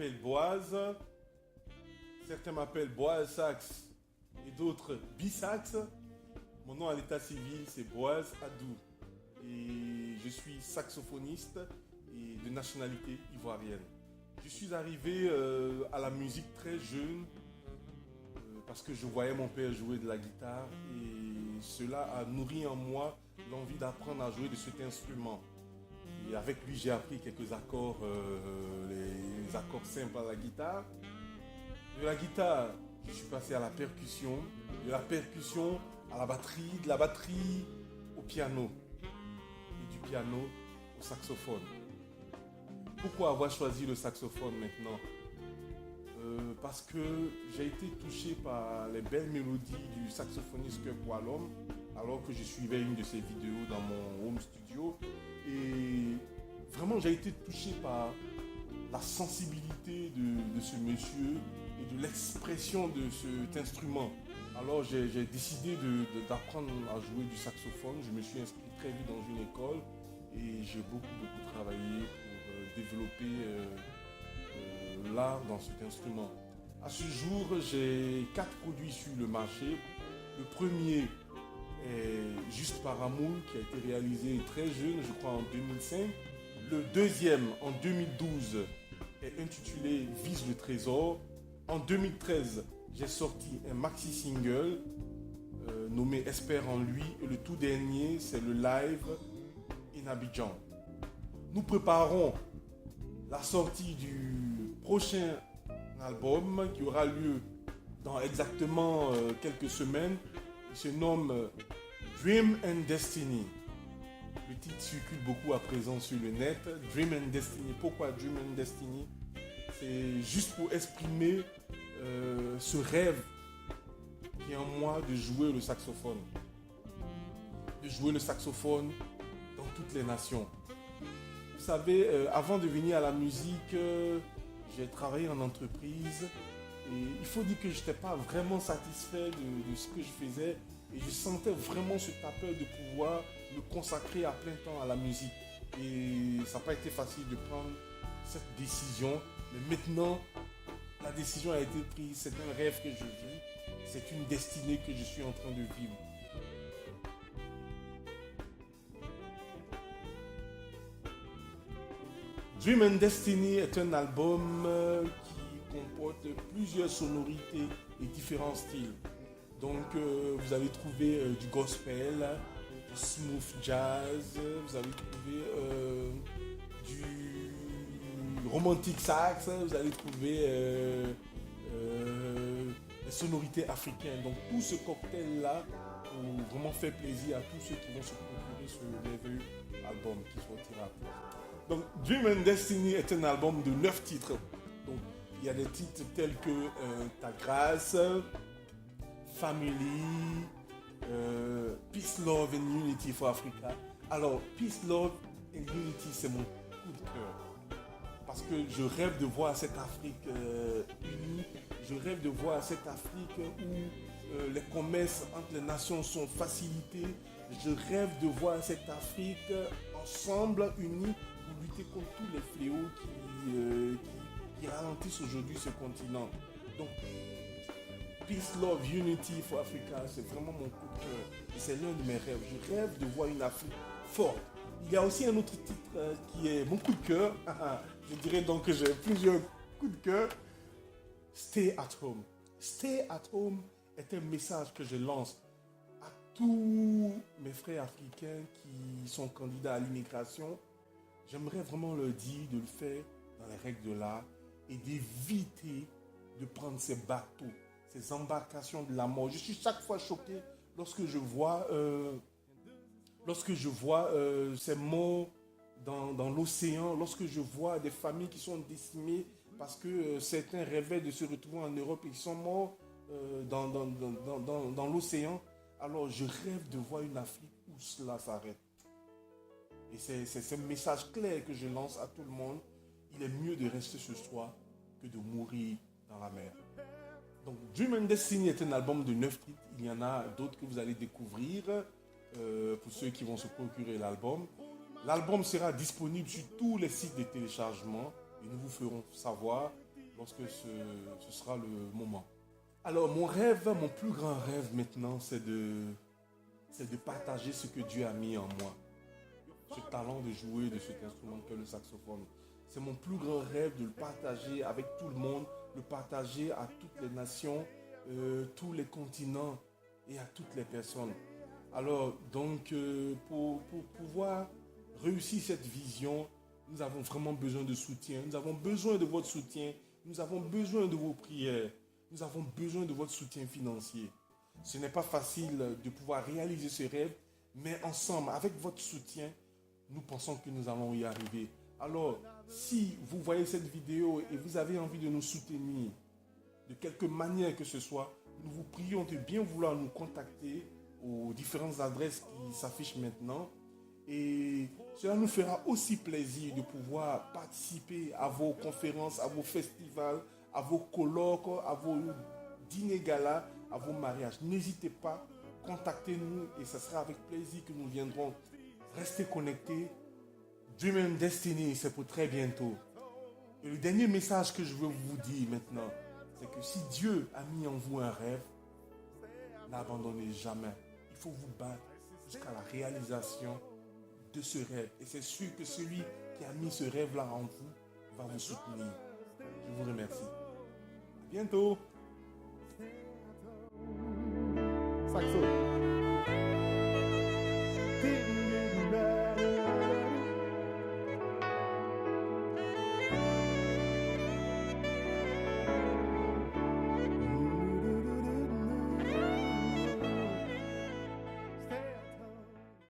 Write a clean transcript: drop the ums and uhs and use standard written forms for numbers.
m'appelle Boaz. Certains m'appellent Boaz Sax et d'autres Bisax. Mon nom à l'état civil, c'est Boaz Adou. Et je suis saxophoniste et de nationalité ivoirienne. Je suis arrivé à la musique très jeune parce que je voyais mon père jouer de la guitare et cela a nourri en moi l'envie d'apprendre à jouer de cet instrument. Et avec lui, j'ai appris quelques accords, les accords simples à la guitare. De la guitare, je suis passé à la percussion. De la percussion à la batterie, de la batterie au piano. Et du piano au saxophone. Pourquoi avoir choisi le saxophone maintenant? Parce que j'ai été touché par les belles mélodies du saxophoniste Kirk Whalum alors que je suivais une de ses vidéos dans mon home studio. Et vraiment, j'ai été touché par la sensibilité de ce monsieur et de l'expression de cet instrument. Alors j'ai décidé d'apprendre à jouer du saxophone. Je me suis inscrit très vite dans une école et j'ai beaucoup travaillé pour développer l'art dans cet instrument. À ce jour, j'ai 4 produits sur le marché. Le premier est Juste par amour, qui a été réalisé très jeune, je crois en 2005. Le deuxième, en 2012, est intitulé Vise le trésor. En 2013, j'ai sorti un maxi-single nommé Espère en lui. Et le tout dernier, c'est le live in Abidjan. Nous préparons la sortie du prochain album qui aura lieu dans exactement quelques semaines. Il se nomme Dream and Destiny. Le titre circule beaucoup à présent sur le net. Dream and Destiny. Pourquoi Dream and Destiny? C'est juste pour exprimer ce rêve qui est en moi de jouer le saxophone. De jouer le saxophone dans toutes les nations. Vous savez, avant de venir à la musique, j'ai travaillé en entreprise et il faut dire que je n'étais pas vraiment satisfait de ce que je faisais et je sentais vraiment ce appel de pouvoir me consacrer à plein temps à la musique. Et ça n'a pas été facile de prendre cette décision, mais maintenant, la décision a été prise. C'est un rêve que je vis, c'est une destinée que je suis en train de vivre. Dream and Destiny est un album qui comporte plusieurs sonorités et différents styles. Donc vous allez trouver du gospel, du smooth jazz, vous allez trouver du romantic sax, vous allez trouver des sonorités africaines. Donc tout ce cocktail-là pour vraiment faire plaisir à tous ceux qui vont se procurer ce merveilleux album qui sortira après. Donc, Dream and Destiny est un album de 9 titres. Donc, il y a des titres tels que Ta Grâce, Family, Peace, Love and Unity for Africa. Alors, Peace, Love and Unity, c'est mon coup de cœur. Parce que je rêve de voir cette Afrique unie. Je rêve de voir cette Afrique où les commerces entre les nations sont facilités. Je rêve de voir cette Afrique ensemble, unie, pour lutter contre tous les fléaux qui ralentissent aujourd'hui ce continent. Donc, Peace, Love, Unity for Africa, c'est vraiment mon coup de cœur. C'est l'un de mes rêves. Je rêve de voir une Afrique forte. Il y a aussi un autre titre qui est mon coup de cœur. Je dirais donc que j'ai plusieurs coups de cœur. Stay at home. Stay at home est un message que je lance à tous mes frères africains qui sont candidats à l'immigration. J'aimerais vraiment leur dire de le faire dans les règles de l'art et d'éviter de prendre ces bateaux, ces embarcations de la mort. Je suis chaque fois choqué lorsque je vois ces morts dans l'océan, lorsque je vois des familles qui sont décimées parce que certains rêvaient de se retrouver en Europe et ils sont morts dans l'océan. Alors je rêve de voir une Afrique où cela s'arrête. Et c'est ce message clair que je lance à tout le monde. Il est mieux de rester ce soir que de mourir dans la mer. Donc Dream and Destiny est un album de 9 titres. Il y en a d'autres que vous allez découvrir pour ceux qui vont se procurer l'album. L'album sera disponible sur tous les sites de téléchargement et nous vous ferons savoir lorsque ce sera le moment. Alors, mon rêve, mon plus grand rêve maintenant, c'est de partager ce que Dieu a mis en moi. Ce talent de jouer de cet instrument que le saxophone. C'est mon plus grand rêve de le partager avec tout le monde, le partager à toutes les nations, tous les continents et à toutes les personnes. Alors, donc, pour pouvoir réussir cette vision, nous avons vraiment besoin de soutien. Nous avons besoin de votre soutien. Nous avons besoin de vos prières. Nous avons besoin de votre soutien financier. Ce n'est pas facile de pouvoir réaliser ce rêve, mais ensemble, avec votre soutien, nous pensons que nous allons y arriver. Alors, si vous voyez cette vidéo et vous avez envie de nous soutenir, de quelque manière que ce soit, nous vous prions de bien vouloir nous contacter aux différentes adresses qui s'affichent maintenant. Et cela nous fera aussi plaisir de pouvoir participer à vos conférences, à vos festivals, à vos colloques, à vos dîners-galas, à vos mariages. N'hésitez pas, contactez-nous et ce sera avec plaisir que nous viendrons. Restez connectés. Dream and Destiny, c'est pour très bientôt. Et le dernier message que je veux vous dire maintenant, c'est que si Dieu a mis en vous un rêve, n'abandonnez jamais. Il faut vous battre jusqu'à la réalisation de ce rêve. Et c'est sûr que celui qui a mis ce rêve-là en vous va vous soutenir. Je vous remercie. À bientôt. Saxo.